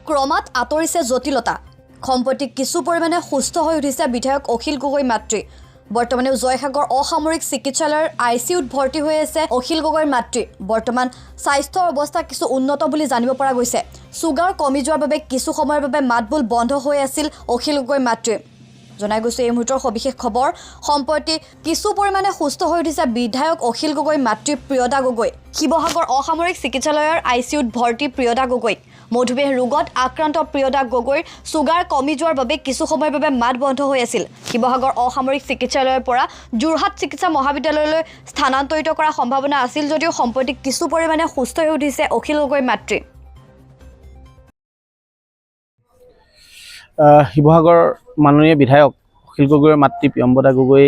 ক্ৰমাৎ আঁতৰিছে জটিলতা সম্প্ৰতি কিছু পৰিমাণে সুস্থ হৈ উঠিছে বিধায়ক অখিল গগৈ মাতৃ বৰ্তমানে জয়সাগৰ অসামৰিক চিকিৎসালয়ৰ আইচিইউত ভৰ্তি হৈ আছে অখিল গগৈৰ মাতৃ বৰ্তমান স্বাস্থ্যৰ অৱস্থা কিছু উন্নত বুলি জানিব পৰা গৈছে সুগাৰ কমি যোৱাৰ বাবে কিছু সময়ৰ বাবে মাতবোল বন্ধ হৈ আছিল অখিল গগৈ মাতৃ জনাই গৈছে এই মুহূৰ্তৰ সবিশেষ খবৰ সম্প্ৰতি কিছু পৰিমাণে সুস্থ হৈ উঠিছে বিধায়ক অখিল গগৈ মাতৃ প্ৰিয়দা গগৈ শিৱসাগৰ অসামৰিক চিকিৎসালয়ৰ আইচিইউত ভৰ্তি প্ৰিয়দা গগৈ মধুমেহ ৰোগত আক্ৰান্ত প্ৰিয়দা গগৈৰ সুগাৰ কমি যোৱাৰ বাবে কিছু সময়ৰ বাবে মাত বন্ধ হৈ আছিল শিৱসাগৰ অসামৰিক চিকিৎসালয়ৰ পৰা যোৰহাট চিকিৎসা মহাবিদ্যালয়লৈ স্থানান্তৰিত কৰাৰ সম্ভাৱনা আছিল যদিও সম্প্ৰতি কিছু পৰিমাণে সুস্থ হৈ উঠিছে অখিল গগৈ মাতৃ শিৱসাগৰ মাননীয় বিধায়ক অখিল গগৈৰ মাতৃ প্ৰিয়ম্বদা গগৈ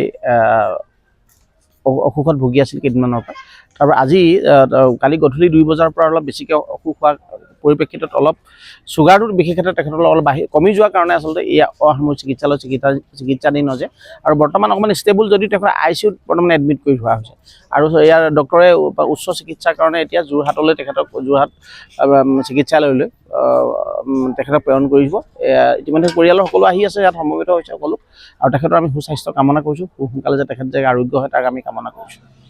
অসুখত ভুগি আছিল কেইদিনমানৰ পৰা তাৰপৰা আজি কালি গধূলি 2 বজাৰ পৰা অলপ বেছিকৈ অসুখ হোৱাৰ পৰিপ্ৰেক্ষিতত অলপ চুগাৰটো বিশেষ ক্ষেত্ৰত তেখেতসকলৰ অলপ কমি যোৱাৰ কাৰণে আচলতে এই অসামৰিক চিকিৎসালয় চিকিৎসাধীন হৈছে আৰু বৰ্তমান অকণমান ষ্টেবল যদিও তেখেত আইচিইউত বৰ্তমান এডমিট কৰি থোৱা হৈছে আৰু ইয়াৰ ডক্টৰে উচ্চ চিকিৎসাৰ কাৰণে এতিয়া যোৰহাটলৈ তেখেতক যোৰহাট চিকিৎসালয়লৈ তেখেতক প্ৰেৰণ কৰিব ইতিমধ্যে পৰিয়ালৰ সকলো আহি আছে ইয়াত সমবেত হৈছে সকলো আৰু তেখেতৰ আমি সুস্বাস্থ্য কামনা কৰিছোঁ সোনকালে যে তেখেত যে আৰোগ্য হয় তাক আমি কামনা কৰিছোঁ